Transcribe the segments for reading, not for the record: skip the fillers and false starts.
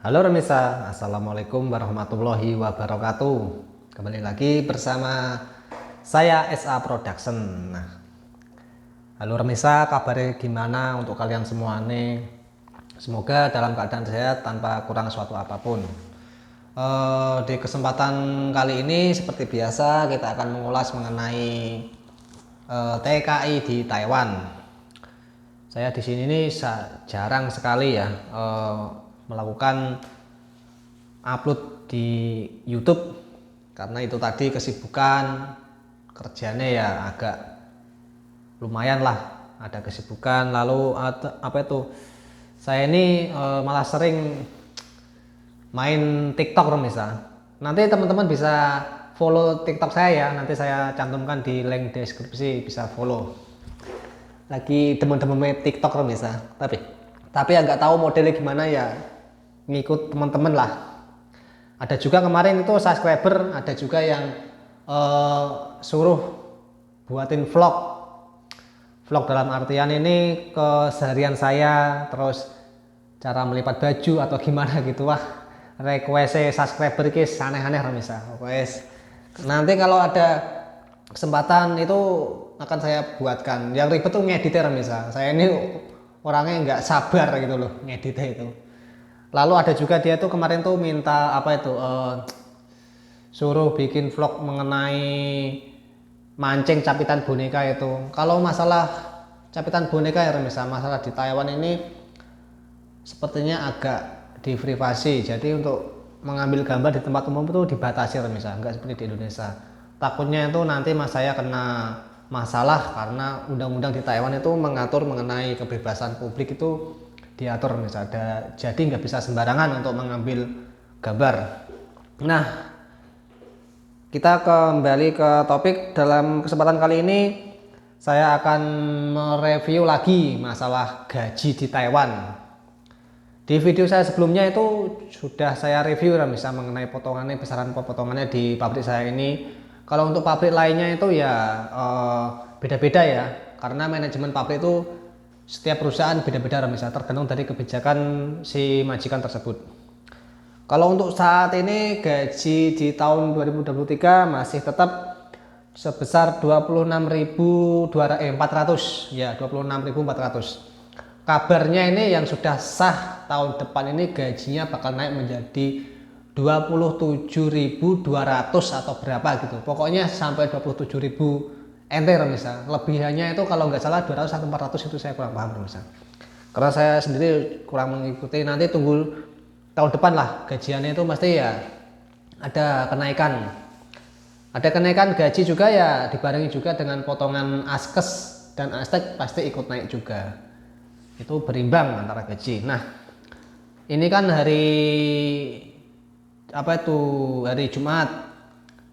Halo Remisa, Assalamualaikum warahmatullahi wabarakatuh. Kembali lagi bersama saya SA Production. Halo Remisa, kabarnya gimana untuk kalian semua nih? Semoga dalam keadaan sehat tanpa kurang suatu apapun. Di kesempatan kali ini seperti biasa kita akan mengulas mengenai TKI di Taiwan. Saya di sini nih jarang sekali ya melakukan upload di YouTube karena itu tadi kesibukan kerjanya ya agak lumayan lah, ada kesibukan. Lalu apa itu, saya ini malah sering main TikTok misal. Nanti teman-teman bisa follow TikTok saya ya, nanti saya cantumkan di link deskripsi, bisa follow. Lagi teman-teman main TikTok misal, tapi nggak tahu modelnya gimana ya, ngikut teman-teman lah. Ada juga kemarin itu subscriber, ada juga yang suruh buatin vlog dalam artian ini keseharian saya, terus cara melipat baju atau gimana gitu. Wah, request subscriber guys aneh-aneh misal. Nanti kalau ada kesempatan itu akan saya buatkan. Yang ribet tuh ngeditnya misal. Saya ini orangnya nggak sabar gitu loh ngeditnya itu. Lalu ada juga dia tuh kemarin tuh minta apa itu, suruh bikin vlog mengenai mancing capitan boneka itu. Kalau masalah capitan boneka ya misal, masalah di Taiwan ini sepertinya agak diprivasi. Jadi untuk mengambil gambar di tempat umum itu dibatasi misal, nggak seperti di Indonesia. Takutnya itu nanti saya kena masalah karena undang-undang di Taiwan itu mengatur mengenai kebebasan publik itu diatur misalnya, jadi nggak bisa sembarangan untuk mengambil gambar. Nah, kita kembali ke topik. Dalam kesempatan kali ini saya akan mereview lagi masalah gaji di Taiwan. Di video saya sebelumnya itu sudah saya review misal mengenai potongannya, besaran potongannya di pabrik saya ini. Kalau untuk pabrik lainnya itu ya beda-beda ya, karena manajemen pabrik itu setiap perusahaan beda-beda misal, tergantung dari kebijakan si majikan tersebut. Kalau untuk saat ini gaji di tahun 2023 masih tetap sebesar 26.400 ya, 26.400. Kabarnya ini yang sudah sah tahun depan ini gajinya bakal naik menjadi 27.200 atau berapa gitu. Pokoknya sampai 27.000 enter misal. Lebihannya itu kalau nggak salah 200 atau 400, itu saya kurang paham misal. Karena saya sendiri kurang mengikuti. Nanti tunggu tahun depan lah gajiannya itu mesti ya ada kenaikan. Ada kenaikan gaji juga ya, dibarengi juga dengan potongan askes dan astek pasti ikut naik juga. Itu berimbang antara gaji. Nah, ini kan hari apa itu, hari Jumat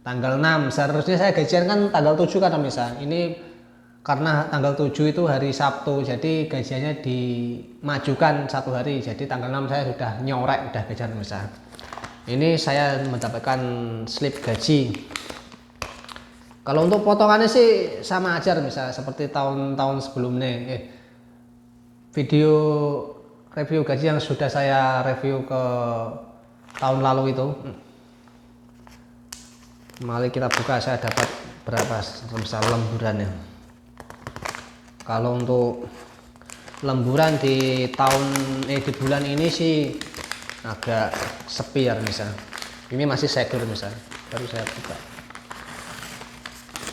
tanggal 6. Seharusnya saya gajian kan tanggal 7 kan misal. Ini karena tanggal 7 itu hari Sabtu, jadi gajiannya dimajukan satu hari. Jadi tanggal 6 saya sudah nyorek, udah gajian misal. Ini saya mendapatkan slip gaji. Kalau untuk potongannya sih sama aja misal seperti tahun-tahun sebelumnya. Video review gaji yang sudah saya review ke tahun lalu itu, mari kita buka. Saya dapat berapa misal lemburannya. Kalau untuk lemburan di di bulan ini sih agak sepi ya misal. Ini masih segel misal, baru saya buka.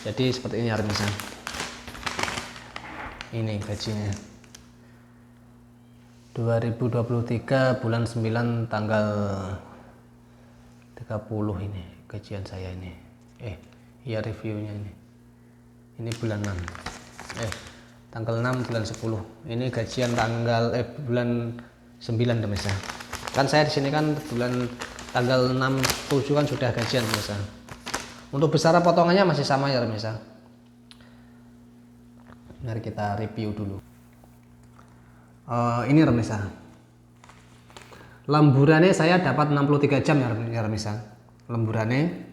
Jadi seperti ini ya misal. Ini gajinya 2023 bulan 9 tanggal 30 ini gajian saya ini. Iya reviewnya ini. Ini bulan 6. Tanggal 6 bulan 10. Ini gajian tanggal bulan 9 misal. Kan saya di sini kan bulan tanggal 6 7 kan sudah gajian misal. Untuk besaran potongannya masih sama ya misal. Mari kita review dulu. Ini remisa, lemburannya saya dapat 63 jam ya remisa lemburannya.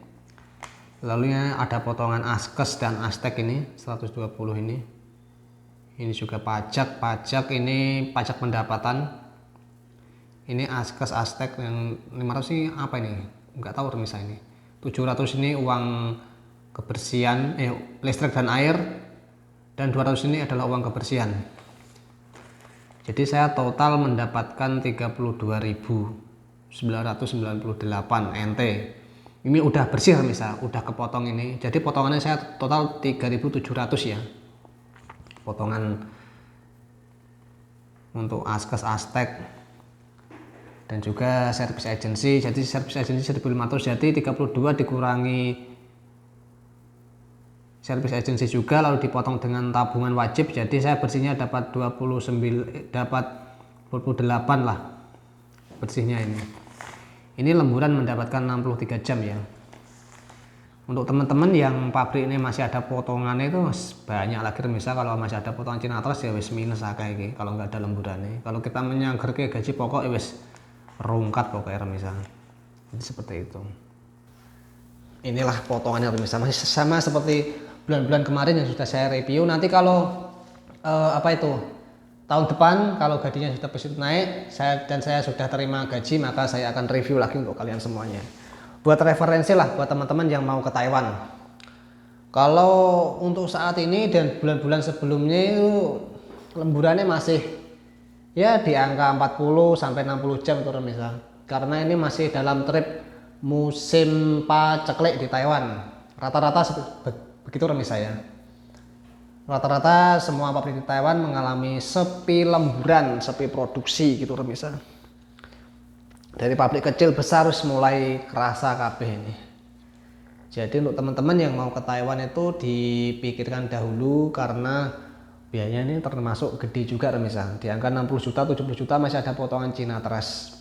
Lalu ada potongan askes dan astek ini 120 ini. Ini juga pajak ini pajak pendapatan Ini Askes Aztec yang 500 ini apa ini? Nggak tahu remisa ini. 700 ini uang kebersihan, listrik dan air, dan 200 ini adalah uang kebersihan. Jadi saya total mendapatkan 32.998 NT. Ini udah bersih remisa, udah kepotong ini. Jadi potongannya saya total 3.700 ya. Potongan untuk Askes Aztec dan juga service agency. Jadi service agency 1.500, jadi 32 dikurangi service agency juga lalu dipotong dengan tabungan wajib, jadi saya bersihnya dapat 28 lah bersihnya ini. Ini lemburan mendapatkan 63 jam ya. Untuk teman-teman yang pabrik ini masih ada potongannya itu banyak lagi misal kalau masih ada potongan Cina terus ya wis minus kayak gini kalau nggak ada lemburannya. Kalau kita menyangger ke gaji pokok ya wis rungkat pokoknya misal. Jadi seperti itu. Inilah potongannya misal masih sama seperti bulan-bulan kemarin yang sudah saya review. Nanti kalau tahun depan kalau gajinya sudah begitu naik saya sudah terima gaji, maka saya akan review lagi untuk kalian semuanya. Buat referensi lah buat teman-teman yang mau ke Taiwan. Kalau untuk saat ini dan bulan-bulan sebelumnya itu lemburannya masih ya di angka 40 sampai 60 jam itu misal. Karena ini masih dalam trip musim paceklik di Taiwan. Rata-rata begitu remis saya. Rata-rata semua pabrik di Taiwan mengalami sepi lemburan, sepi produksi gitu remis. Dari pabrik kecil besar harus mulai kerasa kabeh ini. Jadi untuk teman-teman yang mau ke Taiwan itu dipikirkan dahulu karena biayanya ini termasuk gede juga remis. Di angka 60 juta, 70 juta masih ada potongan Cina Trust.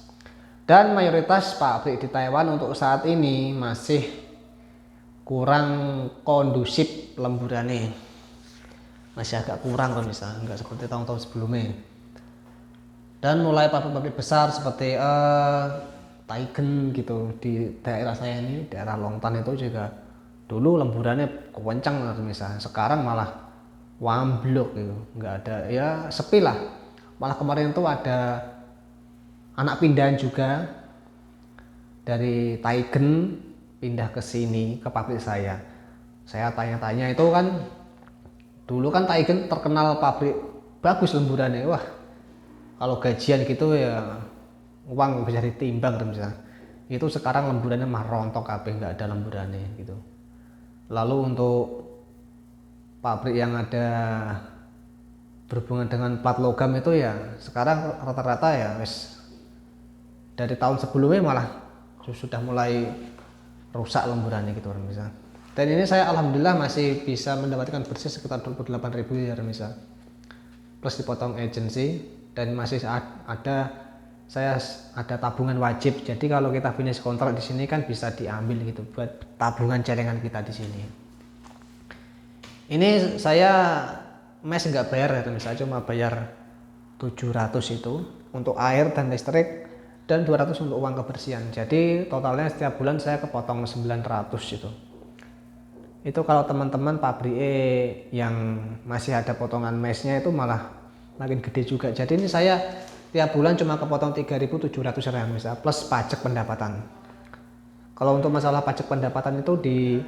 Dan mayoritas pabrik di Taiwan untuk saat ini masih kurang kondusif lemburannya, masih agak kurang kan misalnya nggak seperti tahun-tahun sebelumnya. Dan mulai pabrik-pabrik besar seperti Taigen gitu di daerah saya ini, daerah Longtan itu juga dulu lemburannya kencang misalnya, sekarang malah wamblok gitu, nggak ada ya sepi lah. Malah kemarin itu ada anak pindahan juga dari Taigen pindah ke sini ke pabrik saya. Saya tanya-tanya itu kan dulu kan Taigen terkenal pabrik bagus lemburannya. Wah, kalau gajian gitu ya uang bisa ditimbang misalnya. Itu sekarang lemburannya mah rontok kabeh, nggak ada lemburannya gitu. Lalu untuk pabrik yang ada berhubungan dengan plat logam itu ya sekarang rata-rata ya wis dari tahun sebelumnya malah sudah mulai rusak lemburannya gitu misal. Dan ini saya alhamdulillah masih bisa mendapatkan bersih sekitar 28.000 ya misal. Plus dipotong agency dan masih saya ada tabungan wajib. Jadi kalau kita finish kontrak di sini kan bisa diambil gitu buat tabungan celengan kita di sini. Ini saya mes nggak bayar ya misal, cuma bayar 700 itu untuk air dan listrik dan 200 untuk uang kebersihan. Jadi totalnya setiap bulan saya kepotong 900 itu. Itu kalau teman-teman pabrik yang masih ada potongan mesnya itu malah makin gede juga. Jadi ini saya tiap bulan cuma kepotong 3.700 misal plus pajak pendapatan. Kalau untuk masalah pajak pendapatan itu di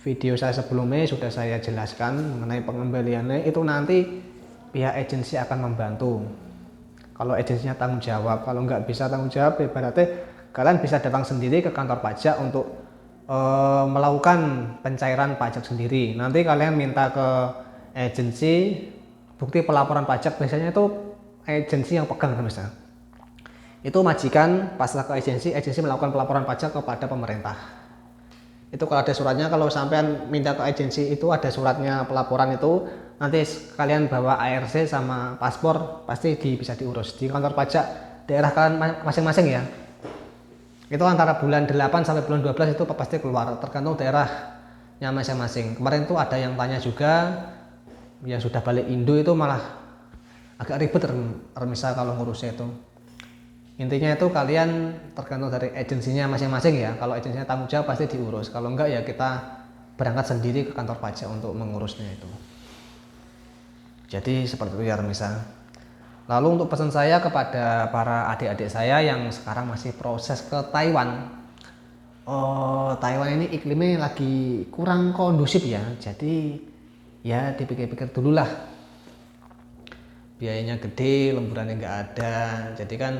video saya sebelumnya sudah saya jelaskan mengenai pengembaliannya, itu nanti pihak agensi akan membantu. Kalau agensinya tanggung jawab, kalau nggak bisa tanggung jawab, berarti kalian bisa datang sendiri ke kantor pajak untuk melakukan pencairan pajak sendiri. Nanti kalian minta ke agensi bukti pelaporan pajak, biasanya itu agensi yang pegang misalnya. Itu majikan pasrah ke agensi melakukan pelaporan pajak kepada pemerintah. Itu kalau ada suratnya, kalau sampean minta ke agensi itu ada suratnya pelaporan itu, nanti kalian bawa ARC sama paspor pasti bisa diurus di kantor pajak daerah kalian masing-masing ya. Itu antara bulan 8 sampai bulan 12 itu pasti keluar, tergantung daerahnya masing-masing. Kemarin tuh ada yang tanya juga yang sudah balik Indo itu malah agak ribet misal kalau ngurusnya itu. Intinya itu kalian tergantung dari agensinya masing-masing ya. Kalau agensinya tanggung jawab pasti diurus, kalau enggak ya kita berangkat sendiri ke kantor pajak untuk mengurusnya itu. Jadi seperti itu ya misal. Lalu untuk pesan saya kepada para adik-adik saya yang sekarang masih proses ke Taiwan. Taiwan ini iklimnya lagi kurang kondusif ya, jadi ya dipikir-pikir dulu lah. Biayanya gede, lemburannya nggak ada, jadi kan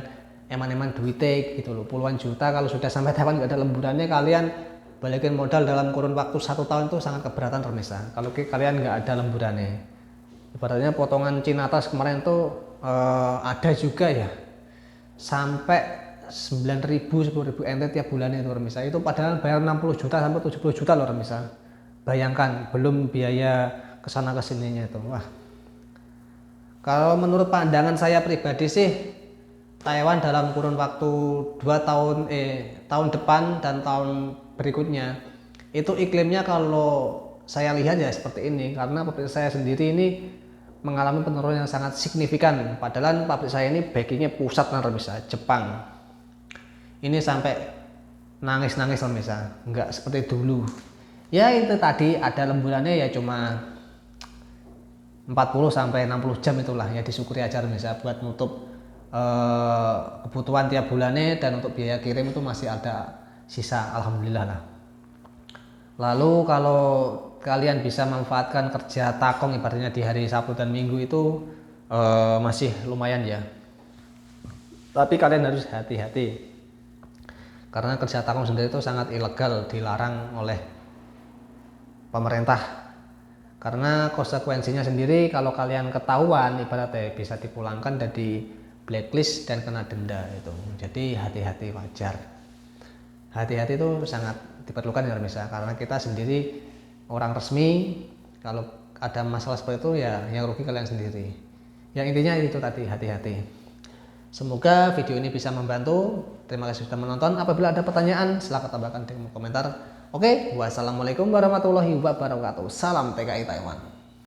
eman-eman duitnya gitu loh, puluhan juta. Kalau sudah sampai Taiwan nggak ada lemburannya, kalian balikin modal dalam kurun waktu 1 tahun itu sangat keberatan remisa. Kalau kalian nggak ada lemburannya, ibaratnya potongan Cina atas kemarin tuh ada juga ya sampai 9.000 10.000 NT tiap bulannya itu remisa. Itu padahal bayar 60 juta sampai 70 juta loh remisa. Bayangkan belum biaya kesana kesininya itu. Wah, kalau menurut pandangan saya pribadi sih, Taiwan dalam kurun waktu 2 tahun tahun depan dan tahun berikutnya itu iklimnya kalau saya lihat ya seperti ini, karena pabrik saya sendiri ini mengalami penurunan yang sangat signifikan. Padahal pabrik saya ini backingnya pusat remisa Jepang. Ini sampai nangis-nangis remisa, nggak seperti dulu. Ya itu tadi ada lemburannya ya cuma 40 sampai 60 jam itulah ya, disyukuri aja remisa, buat nutup kebutuhan tiap bulannya, dan untuk biaya kirim itu masih ada sisa, alhamdulillah lah. Lalu kalau kalian bisa manfaatkan kerja takong ibaratnya di hari Sabtu dan Minggu itu masih lumayan ya, tapi kalian harus hati-hati karena kerja takong sendiri itu sangat ilegal, dilarang oleh pemerintah. Karena konsekuensinya sendiri kalau kalian ketahuan ibaratnya bisa dipulangkan dan di blacklist dan kena denda itu. Jadi hati-hati, wajar. Hati-hati itu sangat diperlukan ya misal, karena kita sendiri orang resmi, kalau ada masalah seperti itu ya yang rugi kalian sendiri. Yang intinya itu tadi, hati-hati. Semoga video ini bisa membantu. Terima kasih sudah menonton. Apabila ada pertanyaan silahkan tambahkan di komentar. Oke, wassalamualaikum warahmatullahi wabarakatuh. Salam TKI Taiwan.